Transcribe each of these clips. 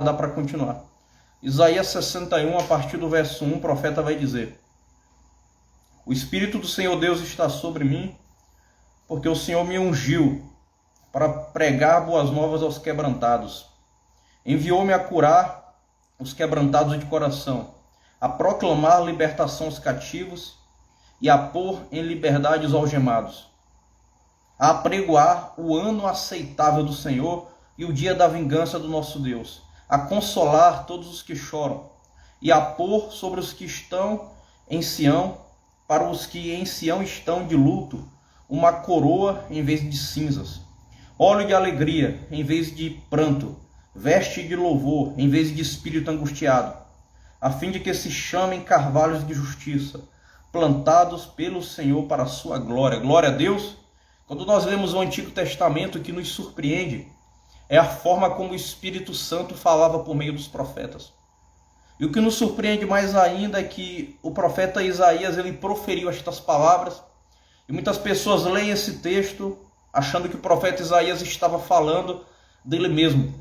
dá para continuar. Isaías 61, a partir do verso 1, o profeta vai dizer: O Espírito do Senhor Deus está sobre mim, porque o Senhor me ungiu para pregar boas novas aos quebrantados. Enviou-me a curar os quebrantados de coração, a proclamar libertação aos cativos e a pôr em liberdade os algemados, a apregoar o ano aceitável do Senhor e o dia da vingança do nosso Deus, a consolar todos os que choram e a pôr sobre os que estão em Sião, para os que em Sião estão de luto, uma coroa em vez de cinzas, óleo de alegria em vez de pranto, veste de louvor em vez de espírito angustiado, a fim de que se chamem carvalhos de justiça, plantados pelo Senhor para a sua glória. Glória a Deus! Quando nós lemos o Antigo Testamento, o que nos surpreende é a forma como o Espírito Santo falava por meio dos profetas. E o que nos surpreende mais ainda é que o profeta Isaías, ele proferiu estas palavras, e muitas pessoas leem esse texto achando que o profeta Isaías estava falando dele mesmo.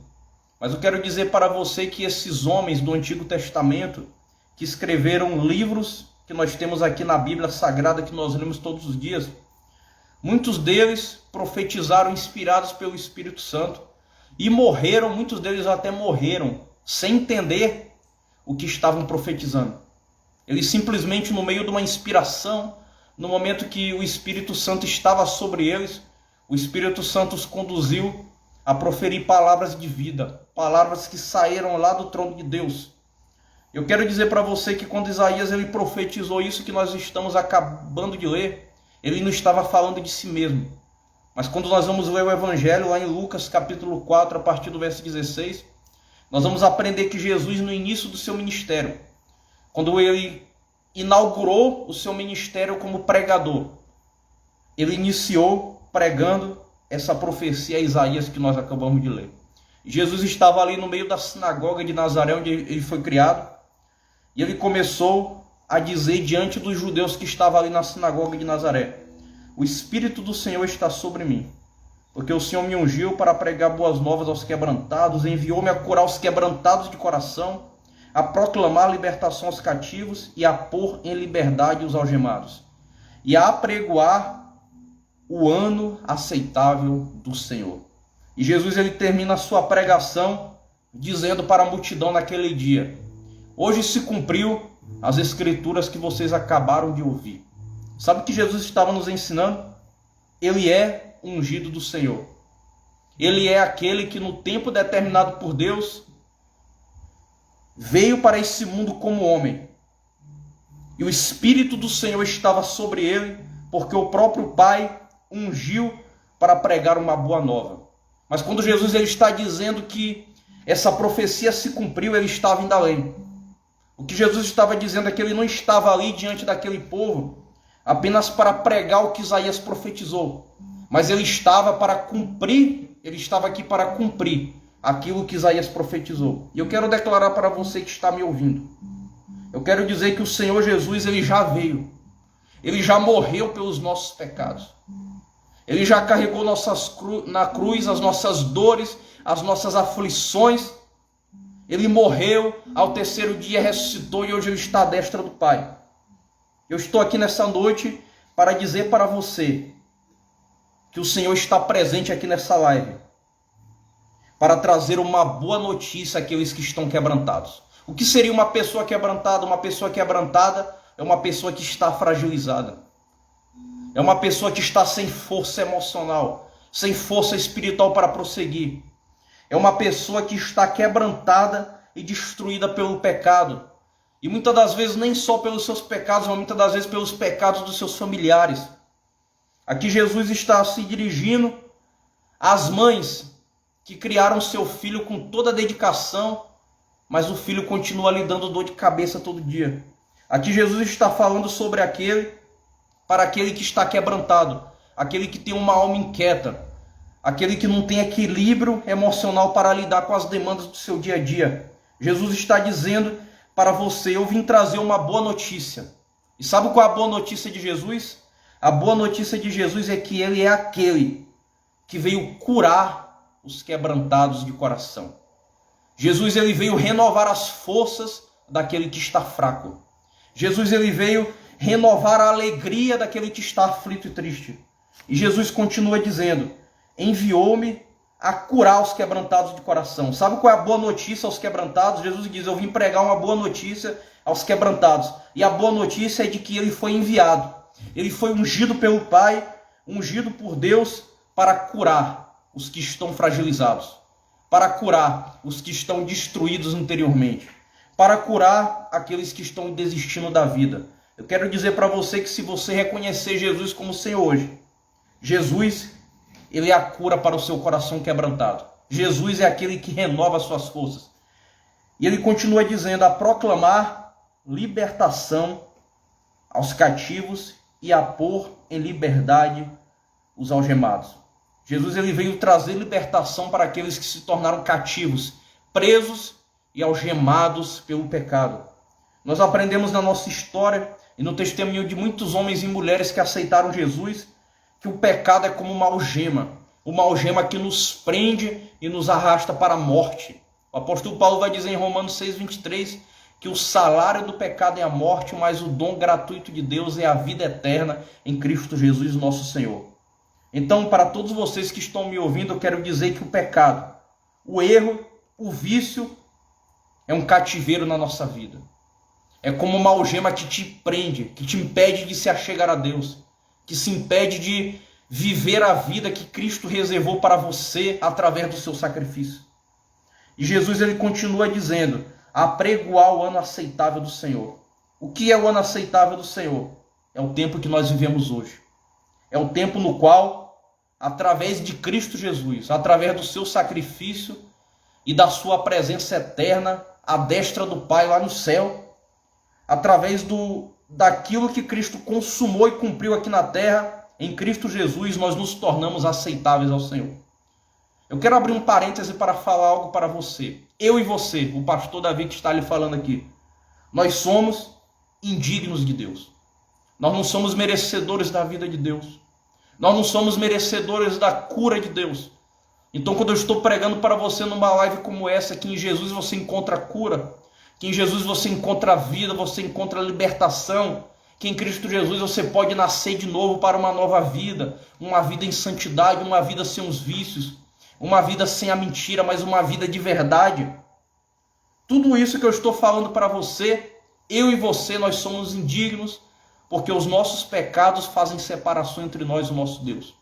Mas eu quero dizer para você que esses homens do Antigo Testamento, que escreveram livros que nós temos aqui na Bíblia Sagrada, que nós lemos todos os dias, muitos deles profetizaram inspirados pelo Espírito Santo e morreram, muitos deles até morreram, sem entender o que estavam profetizando. Eles simplesmente, no meio de uma inspiração, no momento que o Espírito Santo estava sobre eles, o Espírito Santo os conduziu a proferir palavras de vida, palavras que saíram lá do trono de Deus. Eu quero dizer para você que quando Isaías ele profetizou isso que nós estamos acabando de ler, ele não estava falando de si mesmo. Mas quando nós vamos ler o Evangelho, lá em Lucas capítulo 4, a partir do verso 16, nós vamos aprender que Jesus, no início do seu ministério, quando ele inaugurou o seu ministério como pregador, ele iniciou pregando essa profecia a Isaías que nós acabamos de ler. Jesus estava ali no meio da sinagoga de Nazaré, onde ele foi criado, e ele começou a dizer diante dos judeus que estavam ali na sinagoga de Nazaré: O Espírito do Senhor está sobre mim, porque o Senhor me ungiu para pregar boas novas aos quebrantados, enviou-me a curar os quebrantados de coração, a proclamar libertação aos cativos e a pôr em liberdade os algemados, e a apregoar o ano aceitável do Senhor. E Jesus ele termina a sua pregação dizendo para a multidão naquele dia: Hoje se cumpriu as escrituras que vocês acabaram de ouvir. Sabe o que Jesus estava nos ensinando? Ele é ungido do Senhor. Ele é aquele que no tempo determinado por Deus veio para esse mundo como homem. E o Espírito do Senhor estava sobre ele, porque o próprio Pai ungiu para pregar uma boa nova. Mas quando Jesus ele está dizendo que essa profecia se cumpriu, ele estava indo além. O que Jesus estava dizendo é que ele não estava ali diante daquele povo apenas para pregar o que Isaías profetizou, mas ele estava para cumprir, ele estava aqui para cumprir aquilo que Isaías profetizou. E eu quero declarar para você que está me ouvindo, eu quero dizer que o Senhor Jesus ele já veio, ele já morreu pelos nossos pecados, ele já carregou na cruz as nossas dores, as nossas aflições. Ele morreu, ao terceiro dia ressuscitou e hoje ele está à destra do Pai. Eu estou aqui nessa noite para dizer para você que o Senhor está presente aqui nessa live para trazer uma boa notícia àqueles que estão quebrantados. O que seria uma pessoa quebrantada? Uma pessoa quebrantada é uma pessoa que está fragilizada. É uma pessoa que está sem força emocional, sem força espiritual para prosseguir. É uma pessoa que está quebrantada e destruída pelo pecado. E muitas das vezes nem só pelos seus pecados, mas muitas das vezes pelos pecados dos seus familiares. Aqui Jesus está se dirigindo às mães que criaram seu filho com toda a dedicação, mas o filho continua lhe dando dor de cabeça todo dia. Aqui Jesus está falando sobre para aquele que está quebrantado, aquele que tem uma alma inquieta, aquele que não tem equilíbrio emocional para lidar com as demandas do seu dia a dia. Jesus está dizendo para você: eu vim trazer uma boa notícia. E sabe qual é a boa notícia de Jesus? A boa notícia de Jesus é que ele é aquele que veio curar os quebrantados de coração. Jesus ele veio renovar as forças daquele que está fraco. Jesus ele veio renovar a alegria daquele que está aflito e triste. E Jesus continua dizendo: enviou-me a curar os quebrantados de coração. Sabe qual é a boa notícia aos quebrantados? Jesus diz: eu vim pregar uma boa notícia aos quebrantados. E a boa notícia é de que ele foi enviado. Ele foi ungido pelo Pai, ungido por Deus para curar os que estão fragilizados, para curar os que estão destruídos interiormente, para curar aqueles que estão desistindo da vida. Eu quero dizer para você que se você reconhecer Jesus como Senhor hoje, Jesus, ele é a cura para o seu coração quebrantado. Jesus é aquele que renova suas forças. E ele continua dizendo: a proclamar libertação aos cativos e a pôr em liberdade os algemados. Jesus ele veio trazer libertação para aqueles que se tornaram cativos, presos e algemados pelo pecado. Nós aprendemos na nossa história e no testemunho de muitos homens e mulheres que aceitaram Jesus, que o pecado é como uma algema que nos prende e nos arrasta para a morte. O apóstolo Paulo vai dizer em Romanos 6:23 que o salário do pecado é a morte, mas o dom gratuito de Deus é a vida eterna em Cristo Jesus, nosso Senhor. Então, para todos vocês que estão me ouvindo, eu quero dizer que o pecado, o erro, o vício é um cativeiro na nossa vida. É como uma algema que te prende, que te impede de se achegar a Deus, que se impede de viver a vida que Cristo reservou para você através do seu sacrifício. E Jesus ele continua dizendo: apregoar o ano aceitável do Senhor. O que é o ano aceitável do Senhor? É o tempo que nós vivemos hoje. É o tempo no qual, através de Cristo Jesus, através do seu sacrifício e da sua presença eterna, à destra do Pai lá no céu, através daquilo que Cristo consumou e cumpriu aqui na terra, em Cristo Jesus, nós nos tornamos aceitáveis ao Senhor. Eu quero abrir um parêntese para falar algo para você. Eu e você, o pastor Davi que está lhe falando aqui, nós somos indignos de Deus. Nós não somos merecedores da vida de Deus. Nós não somos merecedores da cura de Deus. Então, quando eu estou pregando para você numa live como essa, que em Jesus você encontra cura, que em Jesus você encontra vida, você encontra libertação, que em Cristo Jesus você pode nascer de novo para uma nova vida, uma vida em santidade, uma vida sem os vícios, uma vida sem a mentira, mas uma vida de verdade. Tudo isso que eu estou falando para você, eu e você, nós somos indignos, porque os nossos pecados fazem separação entre nós e o nosso Deus.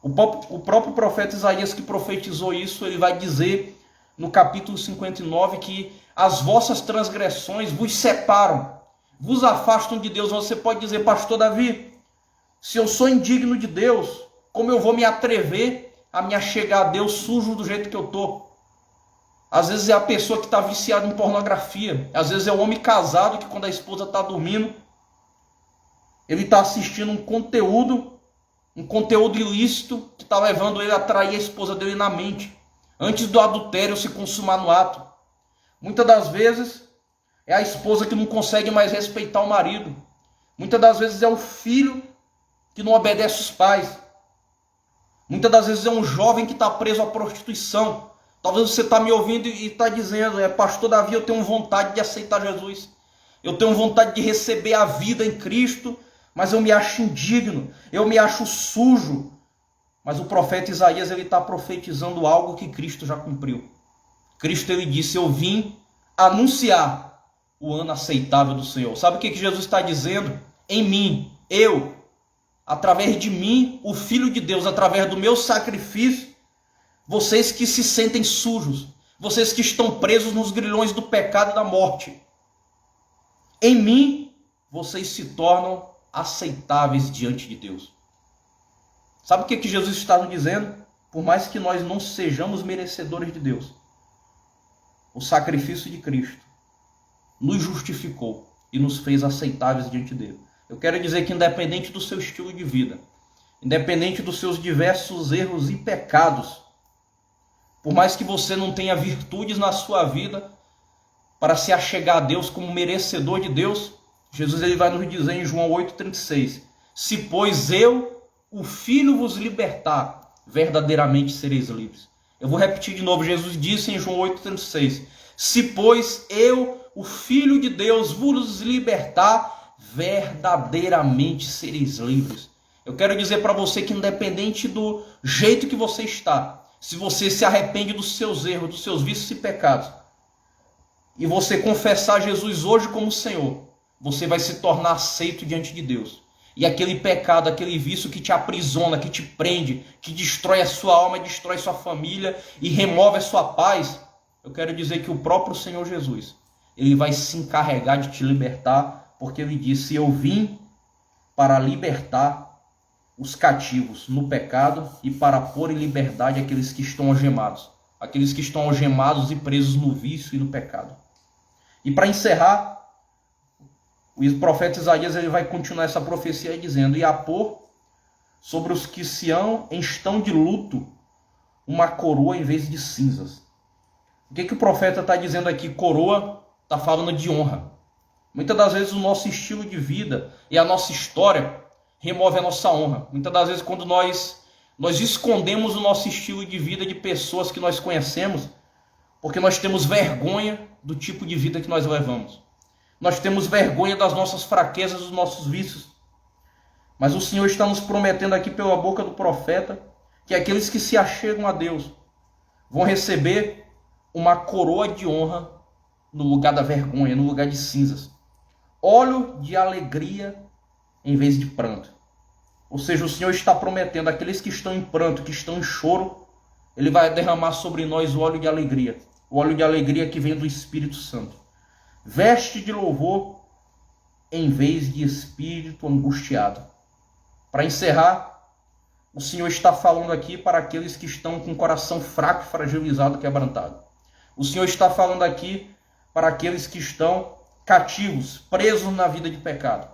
O próprio profeta Isaías que profetizou isso, ele vai dizer no capítulo 59 que as vossas transgressões vos separam, vos afastam de Deus. Você pode dizer: pastor Davi, se eu sou indigno de Deus, como eu vou me atrever a me achegar a Deus sujo do jeito que eu estou? Às vezes é a pessoa que está viciada em pornografia, às vezes é o homem casado que quando a esposa está dormindo, ele está assistindo um conteúdo ilícito que está levando ele a trair a esposa dele na mente, antes do adultério se consumar no ato. Muitas das vezes é a esposa que não consegue mais respeitar o marido. Muitas das vezes é o filho que não obedece os pais. Muitas das vezes é um jovem que está preso à prostituição. Talvez você está me ouvindo e está dizendo: pastor Davi, eu tenho vontade de aceitar Jesus. Eu tenho vontade de receber a vida em Cristo, mas eu me acho indigno, eu me acho sujo. Mas o profeta Isaías ele está profetizando algo que Cristo já cumpriu. Cristo ele disse: eu vim anunciar o ano aceitável do Senhor. Sabe o que Jesus está dizendo? Em mim, eu, através de mim, o Filho de Deus, através do meu sacrifício, vocês que se sentem sujos, vocês que estão presos nos grilhões do pecado e da morte, em mim, vocês se tornam aceitáveis diante de Deus. Sabe o que Jesus está nos dizendo? Por mais que nós não sejamos merecedores de Deus, o sacrifício de Cristo nos justificou e nos fez aceitáveis diante dele. Eu quero dizer que independente do seu estilo de vida, independente dos seus diversos erros e pecados, por mais que você não tenha virtudes na sua vida para se achegar a Deus como merecedor de Deus, Jesus ele vai nos dizer em João 8,36: se pois eu, o Filho, vos libertar, verdadeiramente sereis livres. Eu vou repetir de novo. Jesus disse em João 8,36: se, pois, eu, o Filho de Deus, vos libertar, verdadeiramente sereis livres. Eu quero dizer para você que, independente do jeito que você está, se você se arrepende dos seus erros, dos seus vícios e pecados, e você confessar Jesus hoje como Senhor, você vai se tornar aceito diante de Deus. E aquele pecado, aquele vício que te aprisiona, que te prende, que destrói a sua alma, destrói sua família e remove a sua paz, eu quero dizer que o próprio Senhor Jesus, Ele vai se encarregar de te libertar, porque Ele disse: eu vim para libertar os cativos no pecado e para pôr em liberdade aqueles que estão algemados. Aqueles que estão algemados e presos no vício e no pecado. E para encerrar, o profeta Isaías ele vai continuar essa profecia dizendo: e a pôr sobre os que estão de luto uma coroa em vez de cinzas. O que o profeta está dizendo aqui? Coroa está falando de honra. Muitas das vezes o nosso estilo de vida e a nossa história remove a nossa honra. Muitas das vezes quando nós escondemos o nosso estilo de vida de pessoas que nós conhecemos, porque nós temos vergonha do tipo de vida que nós levamos. Nós temos vergonha das nossas fraquezas, dos nossos vícios. Mas o Senhor está nos prometendo aqui pela boca do profeta que aqueles que se achegam a Deus vão receber uma coroa de honra no lugar da vergonha, no lugar de cinzas. Óleo de alegria em vez de pranto. Ou seja, o Senhor está prometendo àqueles que estão em pranto, que estão em choro, Ele vai derramar sobre nós o óleo de alegria. O óleo de alegria que vem do Espírito Santo. Veste de louvor em vez de espírito angustiado. Para encerrar, o Senhor está falando aqui para aqueles que estão com o coração fraco, fragilizado, quebrantado. O Senhor está falando aqui para aqueles que estão cativos, presos na vida de pecado.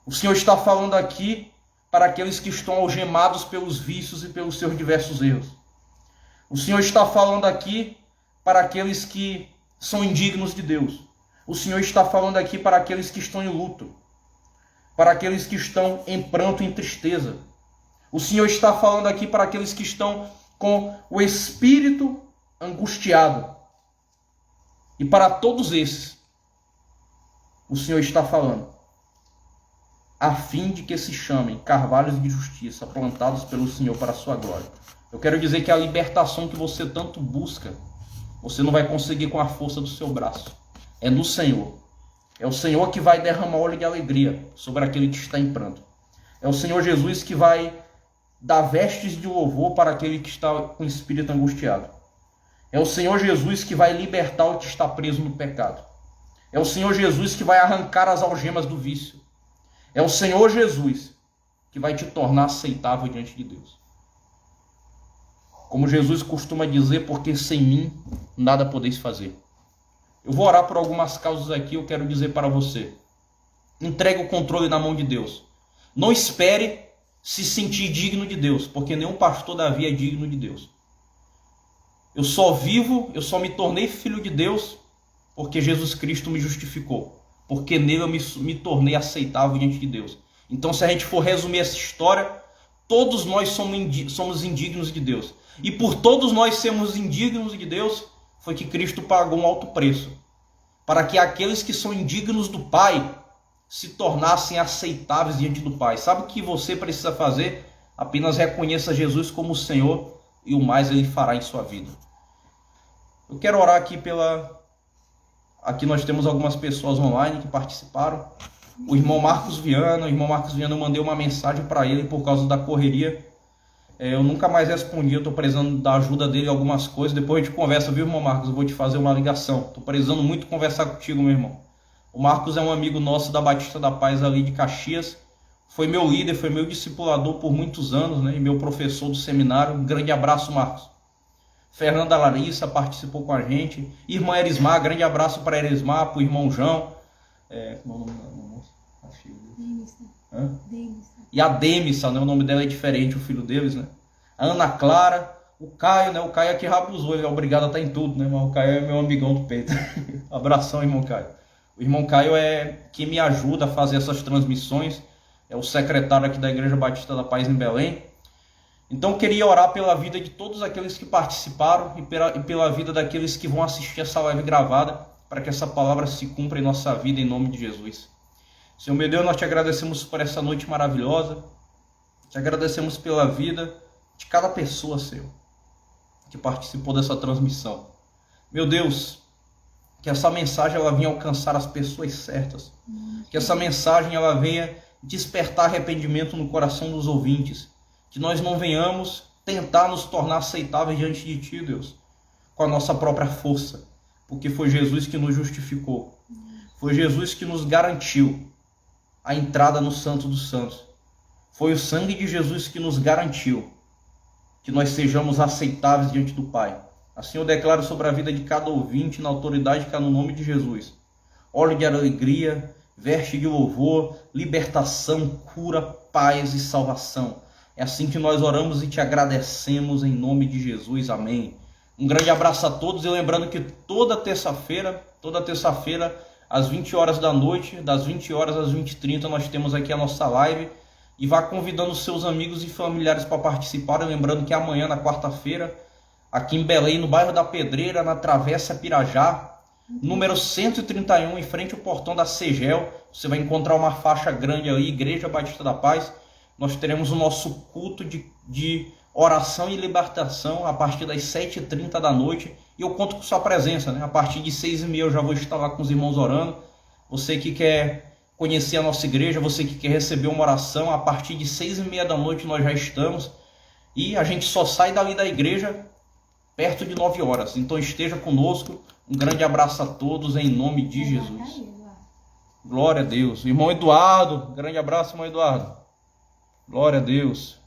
O Senhor está falando aqui para aqueles que estão algemados pelos vícios e pelos seus diversos erros. O Senhor está falando aqui para aqueles que são indignos de Deus. O Senhor está falando aqui para aqueles que estão em luto, para aqueles que estão em pranto e em tristeza. O Senhor está falando aqui para aqueles que estão com o espírito angustiado. E para todos esses, o Senhor está falando, a fim de que se chamem carvalhos de justiça, plantados pelo Senhor para a sua glória. Eu quero dizer que a libertação que você tanto busca, você não vai conseguir com a força do seu braço. É no Senhor. É o Senhor que vai derramar óleo de alegria sobre aquele que está em pranto. É o Senhor Jesus que vai dar vestes de louvor para aquele que está com o espírito angustiado. É o Senhor Jesus que vai libertar o que está preso no pecado. É o Senhor Jesus que vai arrancar as algemas do vício. É o Senhor Jesus que vai te tornar aceitável diante de Deus. Como Jesus costuma dizer, porque sem mim nada podeis fazer. Eu vou orar por algumas causas aqui, eu quero dizer para você. Entregue o controle na mão de Deus. Não espere se sentir digno de Deus, porque nenhum pastor da vida é digno de Deus. Eu só me tornei filho de Deus porque Jesus Cristo me justificou. Porque nele eu me tornei aceitável diante de Deus. Então, se a gente for resumir essa história, todos nós somos indignos de Deus. E por todos nós sermos indignos de Deus, foi que Cristo pagou um alto preço. Para que aqueles que são indignos do Pai se tornassem aceitáveis diante do Pai. Sabe o que você precisa fazer? Apenas reconheça Jesus como o Senhor e o mais Ele fará em sua vida. Eu quero orar aqui Aqui nós temos algumas pessoas online que participaram. O irmão Marcos Viana, eu mandei uma mensagem para ele por causa da correria. Eu nunca mais respondi, eu estou precisando da ajuda dele em algumas coisas. Depois a gente conversa, viu, irmão Marcos? Eu vou te fazer uma ligação. Estou precisando muito conversar contigo, meu irmão. O Marcos é um amigo nosso da Batista da Paz ali de Caxias. Foi meu líder, foi meu discipulador por muitos anos, né? E meu professor do seminário. Um grande abraço, Marcos. Fernanda Larissa participou com a gente. Irmã Erismar, grande abraço para Erismar, para o irmão João. Como é o nome da moça? A filha deles. E a Demissa, né? O nome dela é diferente, o filho deles, né? A Ana Clara, o Caio, né? O Caio aqui rabusou, ele é obrigado a estar em tudo, né? Mas o Caio é meu amigão do peito. Abração, irmão Caio. O irmão Caio é quem me ajuda a fazer essas transmissões. É o secretário aqui da Igreja Batista da Paz em Belém. Então eu queria orar pela vida de todos aqueles que participaram e pela vida daqueles que vão assistir essa live gravada, para que essa palavra se cumpra em nossa vida, em nome de Jesus. Senhor meu Deus, nós te agradecemos por essa noite maravilhosa, te agradecemos pela vida de cada pessoa, Senhor, que participou dessa transmissão. Meu Deus, que essa mensagem ela venha alcançar as pessoas certas, que essa mensagem ela venha despertar arrependimento no coração dos ouvintes, que nós não venhamos tentar nos tornar aceitáveis diante de Ti, Deus, com a nossa própria força, porque foi Jesus que nos justificou, foi Jesus que nos garantiu a entrada no Santo dos Santos, foi o sangue de Jesus que nos garantiu que nós sejamos aceitáveis diante do Pai. Assim eu declaro sobre a vida de cada ouvinte, na autoridade que há no nome de Jesus, óleo de alegria, veste de louvor, libertação, cura, paz e salvação. É assim que nós oramos e te agradecemos em nome de Jesus. Amém. Um grande abraço a todos e lembrando que toda terça-feira, às 20 horas da noite, das 20 horas às 20h30, nós temos aqui a nossa live. E vá convidando os seus amigos e familiares para participarem. Lembrando que amanhã, na quarta-feira, aqui em Belém, no bairro da Pedreira, na Travessa Pirajá, número 131, em frente ao portão da Segel, você vai encontrar uma faixa grande aí, Igreja Batista da Paz. Nós teremos o nosso culto de oração e libertação a partir das 7h30 da noite. E eu conto com sua presença, né? A partir de 6h30 eu já vou estar lá com os irmãos orando. Você que quer conhecer a nossa igreja, você que quer receber uma oração, a partir de 6h30 da noite nós já estamos. E a gente só sai dali da igreja perto de 9 horas. Então esteja conosco. Um grande abraço a todos em nome de Jesus. Glória a Deus. Irmão Eduardo, grande abraço, irmão Eduardo. Glória a Deus.